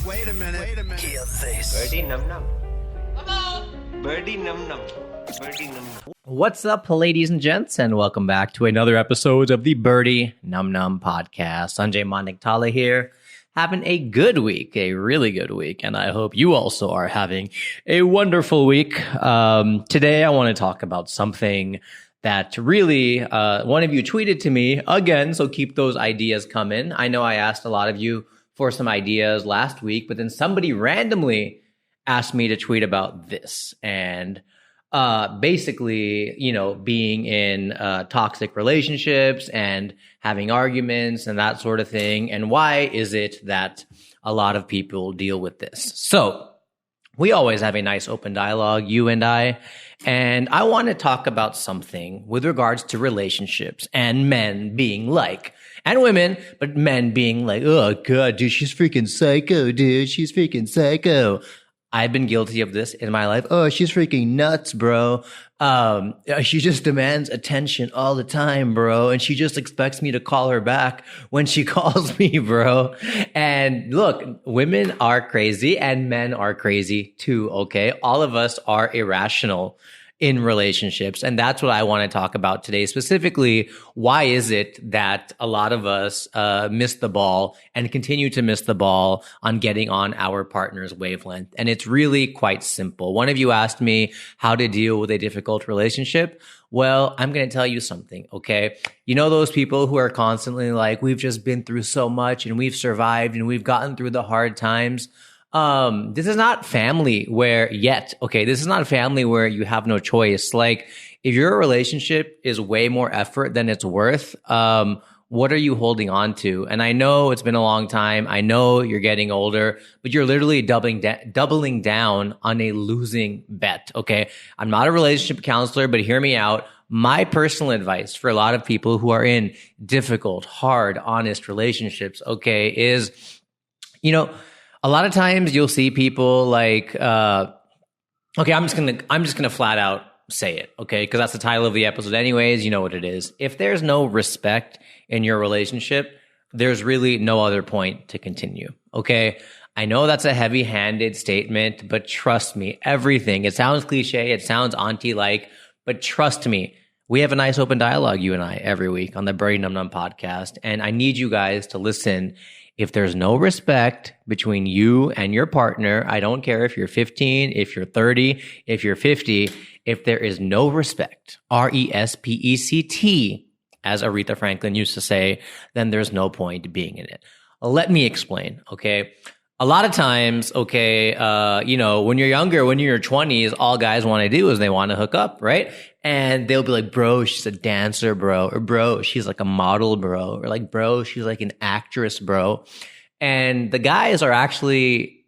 Wait a minute. Hear this. Birdy num num. Birdy num num. Birdy num num. What's up, ladies and gents, and welcome back to another episode of the Birdy Num Num podcast. Sanjay Manaktala here, having a good week, a really good week, and I hope you also are having a wonderful week. Today, I want to talk about something that really one of you tweeted to me again, so keep those ideas coming. I know I asked a lot of you for some ideas last week, but then somebody randomly asked me to tweet about this, and basically, you know, being in toxic relationships and having arguments and that sort of thing. And why is it that a lot of people deal with this? So we always have a nice open dialogue, you and I want to talk about something with regards to relationships and men being like, and women, but men being like, oh God, dude, she's freaking psycho, dude. She's freaking psycho. I've been guilty of this in my life. Oh, she's freaking nuts, bro. She just demands attention all the time, bro. And she just expects me to call her back when she calls me, bro. And look, women are crazy and men are crazy too, okay? All of us are irrational in relationships. And that's what I want to talk about today. Specifically, why is it that a lot of us miss the ball and continue to miss the ball on getting on our partner's wavelength? And it's really quite simple. One of you asked me how to deal with a difficult relationship. Well, I'm going to tell you something, okay? You know those people who are constantly like, we've just been through so much and we've survived and we've gotten through the hard times. This is not family where this is not a family where you have no choice. Like, if your relationship is way more effort than it's worth, what are you holding on to? And I know it's been a long time. I know you're getting older, but you're literally doubling down on a losing bet. Okay. I'm not a relationship counselor, but hear me out. My personal advice for a lot of people who are in difficult, hard, honest relationships, okay, is, you know, a lot of times you'll see people like, I'm just gonna flat out say it, okay? Because that's the title of the episode anyways, you know what it is. If there's no respect in your relationship, there's really no other point to continue, okay? I know that's a heavy-handed statement, but trust me, it sounds cliche, it sounds auntie-like, but trust me, we have a nice open dialogue, you and I, every week on the Birdy Num Num podcast, and I need you guys to listen. If there's no respect between you and your partner, I don't care if you're 15, if you're 30, if you're 50, if there is no respect, RESPECT, as ARETHA Franklin used to say, then there's no point being in it. Let me explain, okay? A lot of times, okay, when you're younger, when you're in your 20s, all guys want to do is they want to hook up, right? And they'll be like, bro, she's a dancer, bro. Or bro, she's like a model, bro. Or like, bro, she's like an actress, bro. And the guys are actually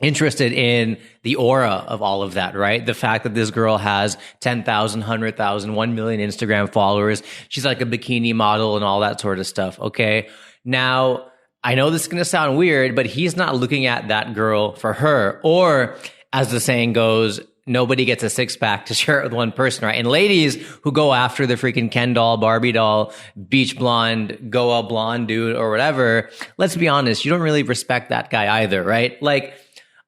interested in the aura of all of that, right? The fact that this girl has 10,000, 100,000, 1 million Instagram followers. She's like a bikini model and all that sort of stuff, okay? Now, I know this is going to sound weird, but he's not looking at that girl for her. Or, as the saying goes, nobody gets a six-pack to share it with one person, right? And ladies who go after the freaking Ken doll, Barbie doll, beach blonde, Goa blonde dude, or whatever, let's be honest, you don't really respect that guy either, right? Like,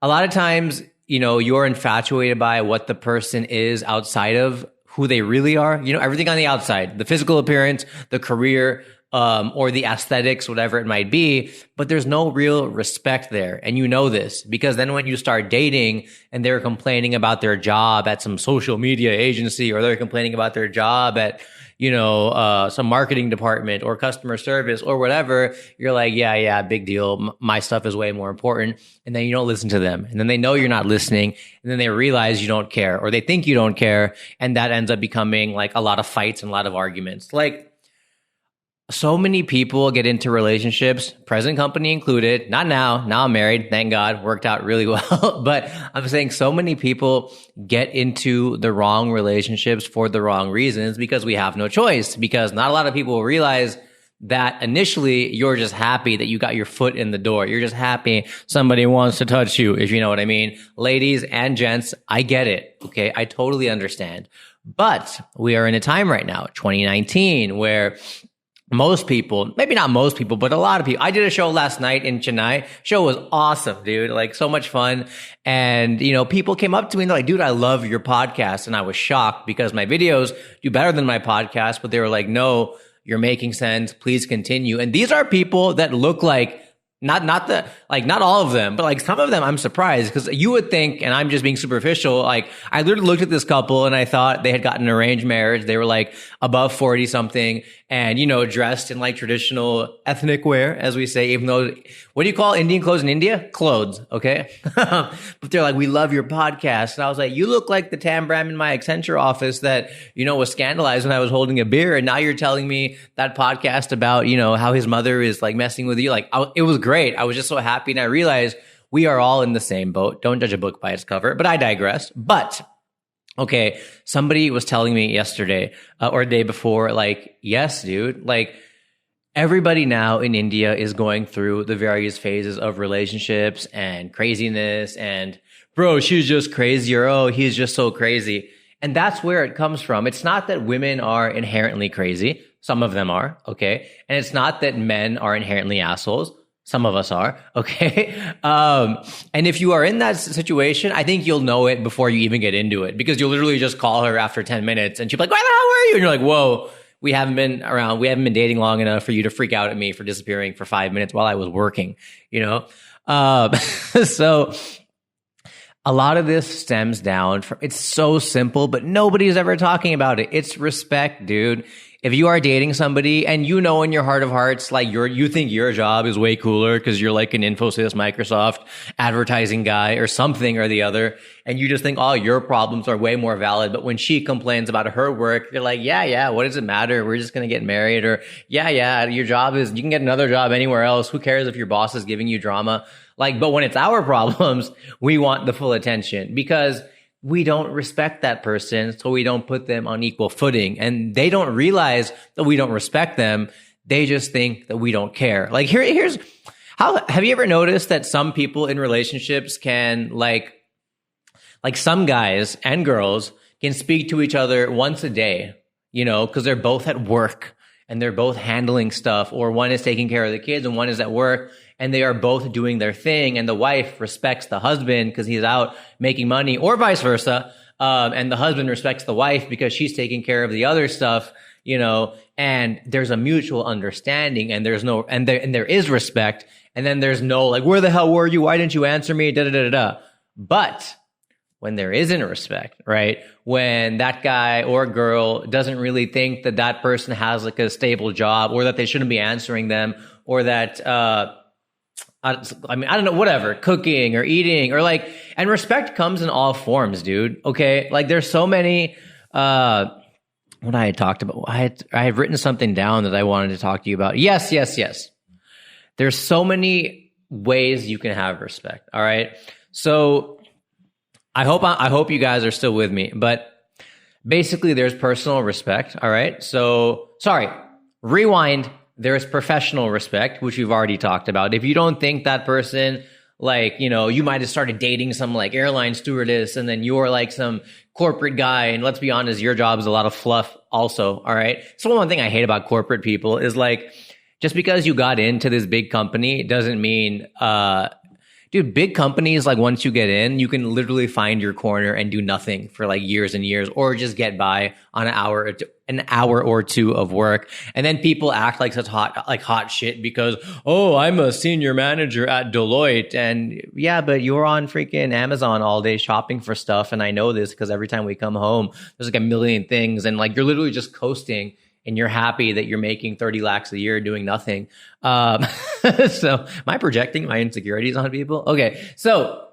a lot of times, you know, you're infatuated by what the person is outside of who they really are. You know, everything on the outside, the physical appearance, the career, or the aesthetics, whatever it might be, but there's no real respect there. And you know this because then when you start dating and they're complaining about their job at some social media agency, or they're complaining about their job at, some marketing department or customer service or whatever, you're like, yeah, big deal. My stuff is way more important. And then you don't listen to them. And then they know you're not listening. And then they realize you don't care, or they think you don't care. And that ends up becoming like a lot of fights and a lot of arguments. Like, so many people get into relationships, present company included. Not now. Now I'm married. Thank God. Worked out really well. But I'm saying so many people get into the wrong relationships for the wrong reasons because we have no choice. Because not a lot of people realize that initially you're just happy that you got your foot in the door. You're just happy somebody wants to touch you, if you know what I mean. Ladies and gents, I get it. Okay. I totally understand. But we are in a time right now, 2019, where most people, maybe not most people, but a lot of people. I did a show last night in Chennai. Show was awesome, dude. Like so much fun. And, people came up to me and they're like, dude, I love your podcast. And I was shocked because my videos do better than my podcast, but they were like, no, you're making sense. Please continue. And these are people that look like, not all of them, but like some of them I'm surprised because you would think, and I'm just being superficial, like I literally looked at this couple and I thought they had gotten an arranged marriage. They were like above 40 something and, dressed in like traditional ethnic wear, as we say, even though, what do you call Indian clothes in India? Clothes. Okay. But they're like, we love your podcast. And I was like, you look like the Tambram in my Accenture office that, was scandalized when I was holding a beer. And now you're telling me that podcast about, how his mother is like messing with you. Like it was great. I was just so happy. And I realized we are all in the same boat. Don't judge a book by its cover, but I digress. But okay, somebody was telling me yesterday or the day before, like, yes, dude, like everybody now in India is going through the various phases of relationships and craziness and bro, she's just crazy or oh, he's just so crazy. And that's where it comes from. It's not that women are inherently crazy. Some of them are, okay? And it's not that men are inherently assholes. Some of us are, okay? And if you are in that situation, I think you'll know it before you even get into it because you'll literally just call her after 10 minutes and she'll be like, where the hell were you? And you're like, whoa, we haven't been around. We haven't been dating long enough for you to freak out at me for disappearing for 5 minutes while I was working, So a lot of this stems down from, it's so simple, but nobody's ever talking about it. It's respect, dude. If you are dating somebody and in your heart of hearts, like you think your job is way cooler because you're like an Infosys, Microsoft advertising guy or something or the other, and you just think, oh, your problems are way more valid. But when she complains about her work, you're like, yeah, what does it matter? We're just going to get married. Or yeah, your job is, you can get another job anywhere else. Who cares if your boss is giving you drama? Like, but when it's our problems, we want the full attention because we don't respect that person, so we don't put them on equal footing. And they don't realize that we don't respect them. They just think that we don't care. Like here's how, have you ever noticed that some people in relationships can like some guys and girls can speak to each other once a day, because they're both at work and they're both handling stuff, or one is taking care of the kids and one is at work. And they are both doing their thing, and the wife respects the husband because he's out making money, or vice versa. And the husband respects the wife because she's taking care of the other stuff, and there's a mutual understanding, and there is respect. And then there's no like, where the hell were you? Why didn't you answer me? Da da da da. But when there isn't respect, right? When that guy or girl doesn't really think that that person has like a stable job, or that they shouldn't be answering them, or that, I don't know, whatever, cooking or eating or like, and respect comes in all forms, dude. Okay. Like there's so many, what I had talked about. I had written something down that I wanted to talk to you about. Yes. There's so many ways you can have respect. All right. So I hope you guys are still with me, but basically there's personal respect. All right. So sorry, rewind. There's professional respect, which we've already talked about. If you don't think that person, like, you might have started dating some like airline stewardess and then you're like some corporate guy. And let's be honest, your job is a lot of fluff also. All right. So one thing I hate about corporate people is like, just because you got into this big company doesn't mean, dude, big companies, like once you get in, you can literally find your corner and do nothing for like years and years, or just get by on an hour or two of work. And then people act like such hot shit because, oh, I'm a senior manager at Deloitte. And yeah, but you're on freaking Amazon all day shopping for stuff. And I know this because every time we come home, there's like a million things. And like, you're literally just coasting and you're happy that you're making 30 lakhs a year doing nothing. So am I projecting my insecurities on people? Okay. So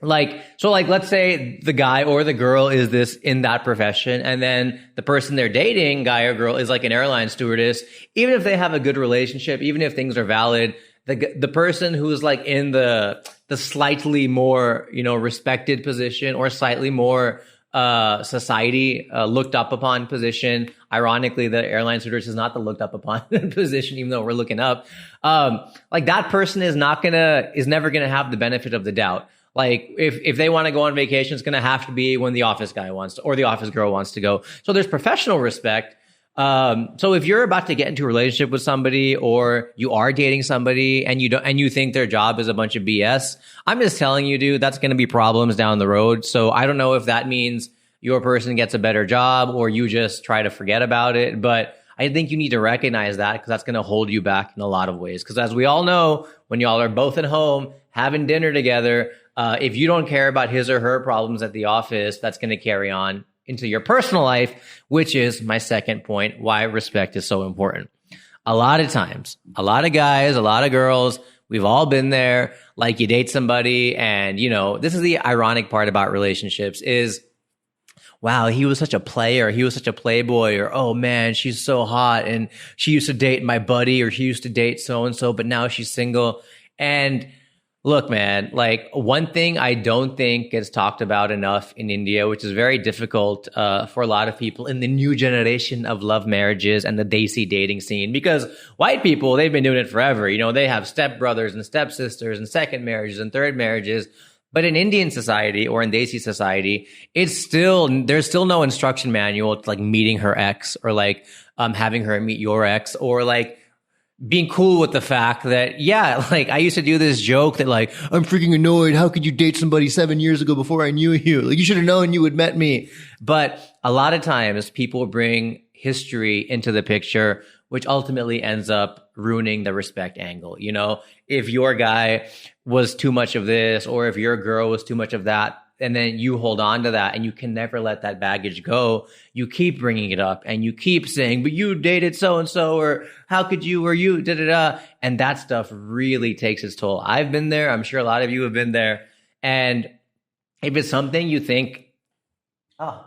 let's say the guy or the girl is in that profession, and then the person they're dating, guy or girl, is like an airline stewardess. Even if they have a good relationship, even if things are valid, the person who's like in the slightly more, respected position, or slightly more society looked up upon position. Ironically, the airline stewardess is not the looked up upon position, even though we're looking up. Like that person is never gonna have the benefit of the doubt. Like if they want to go on vacation, it's gonna have to be when the office guy wants to, or the office girl wants to go. So there's professional respect. So if you're about to get into a relationship with somebody, or you are dating somebody and you think their job is a bunch of BS, I'm just telling you, dude, that's going to be problems down the road. So I don't know if that means your person gets a better job or you just try to forget about it. But I think you need to recognize that, because that's going to hold you back in a lot of ways. Because as we all know, when y'all are both at home having dinner together, if you don't care about his or her problems at the office, that's going to carry on into your personal life, which is my second point, why respect is so important. A lot of times, a lot of guys, a lot of girls, we've all been there. Like, you date somebody and, this is the ironic part about relationships is, wow, he was such a player, he was such a playboy, or, oh man, she's so hot and she used to date my buddy, or she used to date so-and-so, but now she's single. And look, man, like, one thing I don't think gets talked about enough in India, which is very difficult for a lot of people in the new generation of love marriages and the desi dating scene, because white people, they've been doing it forever. They have stepbrothers and stepsisters and second marriages and third marriages. But in Indian society or in desi society, there's still no instruction manual to like meeting her ex, or like having her meet your ex, or like being cool with the fact that, yeah, like, I used to do this joke that like, I'm freaking annoyed. How could you date somebody 7 years ago before I knew you? Like, you should have known you had met me. But a lot of times people bring history into the picture, which ultimately ends up ruining the respect angle. If your guy was too much of this, or if your girl was too much of that, and then you hold on to that and you can never let that baggage go. You keep bringing it up and you keep saying, but you dated so-and-so, or how could you, or you, da-da-da. And that stuff really takes its toll. I've been there. I'm sure a lot of you have been there. And if it's something you think,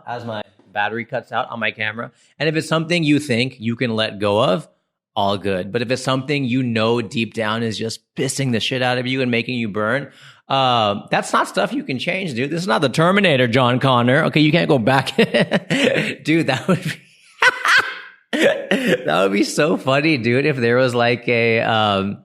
as my battery cuts out on my camera, and if it's something you think you can let go of, all good. But if it's something deep down is just pissing the shit out of you and making you burn, that's not stuff you can change, dude. This is not the Terminator, John Connor. Okay, you can't go back. Dude, that would be so funny, dude, if there was like a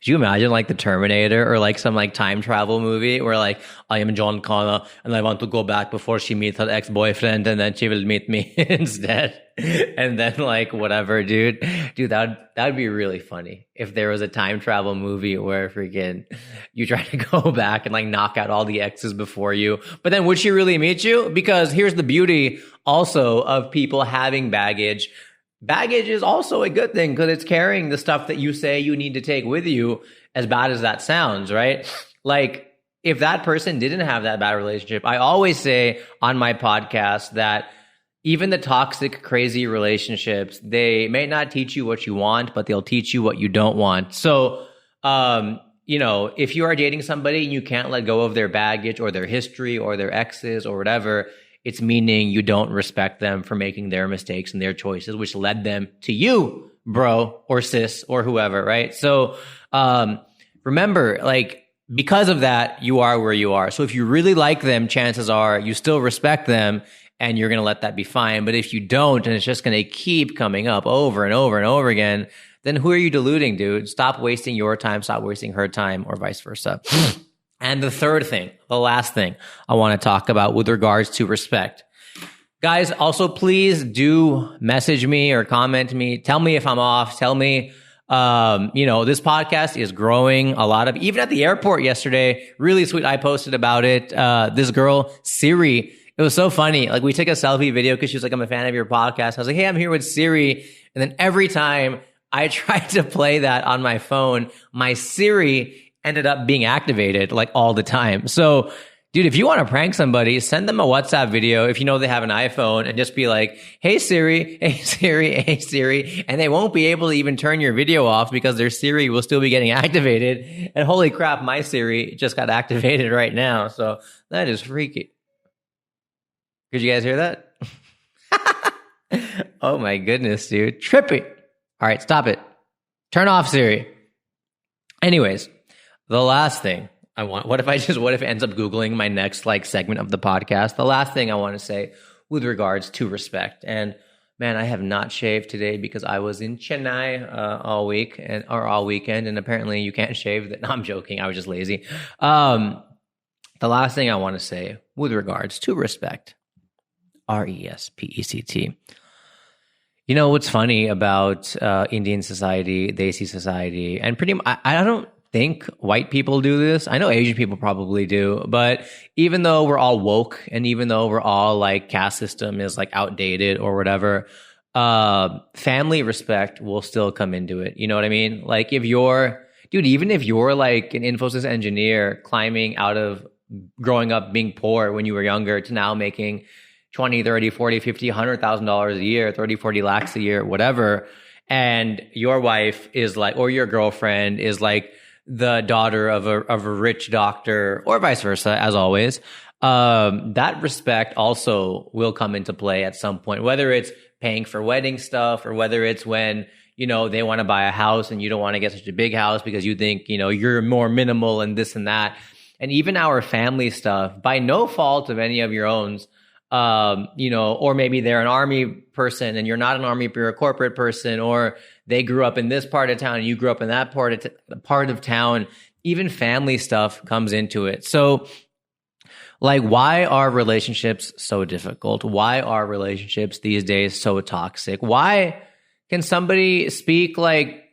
could you imagine like the Terminator, or like some like time travel movie where like, I am John Connor and I want to go back before she meets her ex-boyfriend, and then she will meet me instead. And then like whatever, dude, that would be really funny if there was a time travel movie where freaking you try to go back and like knock out all the exes before you. But then would she really meet you? Because here's the beauty also of people having baggage. Baggage is also a good thing, because it's carrying the stuff that you say you need to take with you, as bad as that sounds, right? Like, if that person didn't have that bad relationship, I always say on my podcast that even the toxic, crazy relationships, they may not teach you what you want, but they'll teach you what you don't want. So, if you are dating somebody and you can't let go of their baggage or their history or their exes or whatever, it's meaning you don't respect them for making their mistakes and their choices, which led them to you, bro, or sis, or whoever, right? So, remember, like, because of that, you are where you are. So if you really like them, chances are you still respect them, and you're going to let that be fine. But if you don't, and it's just going to keep coming up over and over and over again, then who are you deluding, dude? Stop wasting your time, stop wasting her time, or vice versa. And the third thing, the last thing I want to talk about with regards to respect. Guys, also please do message me or comment me. Tell me if I'm off. Tell me, this podcast is growing a lot. Even at the airport yesterday, really sweet. I posted about it. This girl, Siri, it was so funny. Like, we took a selfie video because she was like, I'm a fan of your podcast. I was like, hey, I'm here with Siri. And then every time I tried to play that on my phone, my Siri ended up being activated like all the time. So, dude, if you want to prank somebody, send them a WhatsApp video if you know they have an iPhone, and just be like, hey Siri, hey Siri, hey Siri. And they won't be able to even turn your video off because their Siri will still be getting activated. And holy crap, my Siri just got activated right now. So that is freaky. Could you guys hear that? Oh my goodness, dude. Trippy. All right, stop it. Turn off Siri. Anyways, the last thing I want, what if it ends up Googling my next like segment of the podcast? The last thing I want to say with regards to respect. And man, I have not shaved today because I was in Chennai all week or all weekend, and apparently you can't shave. No, I'm joking. I was just lazy. The last thing I want to say with regards to respect, RESPECT, You know what's funny about Indian society, Desi society, and pretty much, I don't think white people do this. I know Asian people probably do, but even though we're all woke and even though we're all like caste system is like outdated or whatever, family respect will still come into it. You know what I mean? Like if you're, dude, even if you're like an Infosys engineer climbing out of growing up being poor when you were younger to now making 20, 30, 40, 50, $100,000 a year, 30, 40 lakhs a year, whatever. And your wife is like, or your girlfriend is like the daughter of a rich doctor or vice versa, as always. That respect also will come into play at some point, whether it's paying for wedding stuff or whether it's when, you know, they want to buy a house and you don't want to get such a big house because you think, you know, you're more minimal and this and that. And even our family stuff, by no fault of any of your own, you know, or maybe they're an army person and you're not an army, but you're a corporate person, or they grew up in this part of town and you grew up in that part of town. Even family stuff comes into it. So, like, why are relationships so difficult? Why are relationships these days so toxic? Why can somebody speak like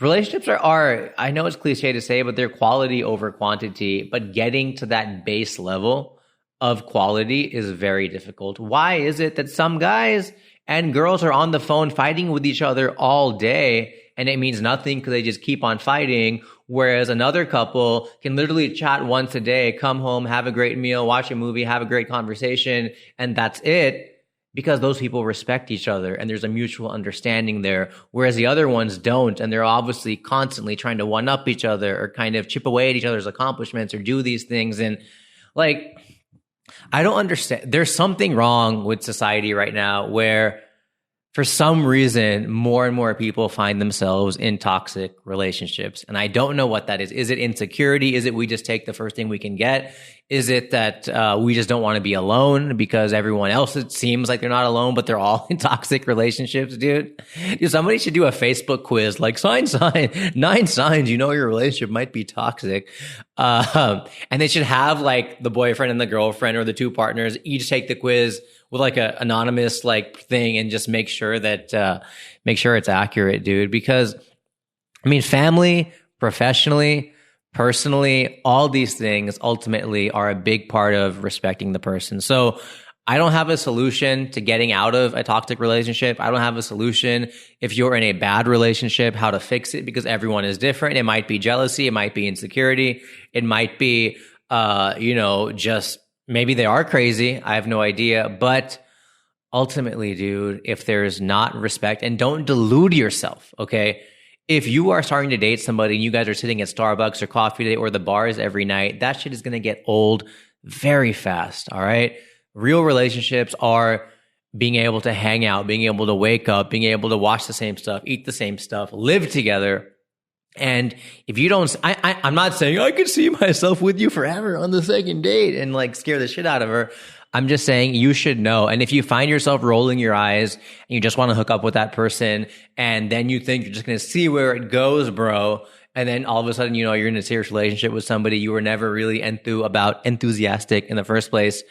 relationships are, I know it's cliche to say, but they're quality over quantity, but getting to that base level of quality is very difficult. Why is it that some guys and girls are on the phone fighting with each other all day and it means nothing because they just keep on fighting, whereas another couple can literally chat once a day, come home, have a great meal, watch a movie, have a great conversation, and that's it, because those people respect each other and there's a mutual understanding there, whereas the other ones don't, and they're obviously constantly trying to one-up each other or kind of chip away at each other's accomplishments or do these things. And like, I don't understand. There's something wrong with society right now where for some reason, more and more people find themselves in toxic relationships. And I don't know what that is. Is it insecurity? Is it we just take the first thing we can get? Is it that we just don't want to be alone because everyone else, it seems like they're not alone, but they're all in toxic relationships, dude? Somebody should do a Facebook quiz, like 9 signs you know your relationship might be toxic. And they should have like the boyfriend and the girlfriend or the two partners each take the quiz with like a anonymous like thing and just make sure that make sure it's accurate, dude. Because I mean, family, professionally, personally, all these things ultimately are a big part of respecting the person. So I don't have a solution to getting out of a toxic relationship. I don't have a solution if you're in a bad relationship, how to fix it, because everyone is different. It might be jealousy. It might be insecurity. It might be, you know, just maybe they are crazy. I have no idea. But ultimately, dude, if there's not respect, and don't delude yourself, okay? If you are starting to date somebody and you guys are sitting at Starbucks or coffee date or the bars every night, that shit is going to get old very fast, all right? Real relationships are being able to hang out, being able to wake up, being able to watch the same stuff, eat the same stuff, live together. And if you don't, I'm not saying I could see myself with you forever on the second date and like scare the shit out of her. I'm just saying you should know. And if you find yourself rolling your eyes and you just want to hook up with that person and then you think you're just going to see where it goes, bro, and then all of a sudden, you know, you're in a serious relationship with somebody you were never really enthusiastic in the first place,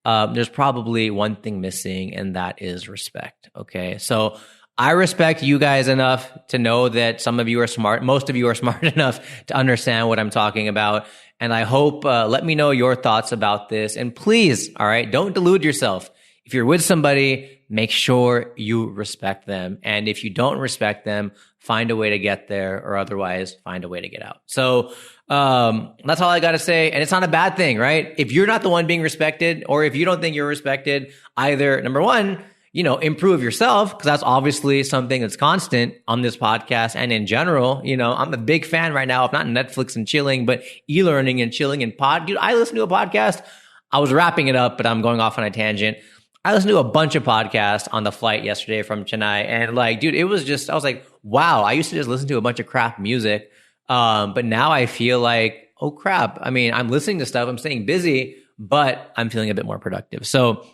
there's probably one thing missing, and that is respect. Okay. So I respect you guys enough to know that some of you are smart. Most of you are smart enough to understand what I'm talking about. And I hope, let me know your thoughts about this. And please, all right, don't delude yourself. If you're with somebody, make sure you respect them. And if you don't respect them, find a way to get there, or otherwise find a way to get out. So, that's all I got to say. And it's not a bad thing, right? If you're not the one being respected, or if you don't think you're respected, either, number one, you know, improve yourself, because that's obviously something that's constant on this podcast and in general. You know, I'm a big fan right now of not Netflix and chilling, but e-learning and chilling and Dude, I listen to a podcast. I was wrapping it up, but I'm going off on a tangent. I listened to a bunch of podcasts on the flight yesterday from Chennai, and like, dude, it was just, I was like, wow, I used to just listen to a bunch of crap music. But now I feel like, oh crap. I mean, I'm listening to stuff, I'm staying busy, but I'm feeling a bit more productive. So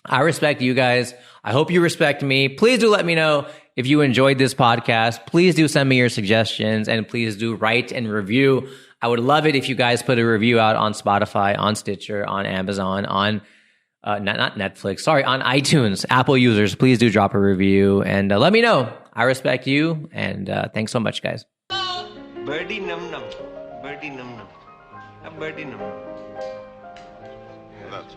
I respect you guys. I hope you respect me. Please do let me know if you enjoyed this podcast. Please do send me your suggestions, and please do write and review. I would love it if you guys put a review out on Spotify, on Stitcher, on Amazon, on not Netflix, sorry, on iTunes. Apple users, please do drop a review and let me know. I respect you, and thanks so much, guys. Birdy num num. Birdy num num. Birdy num num.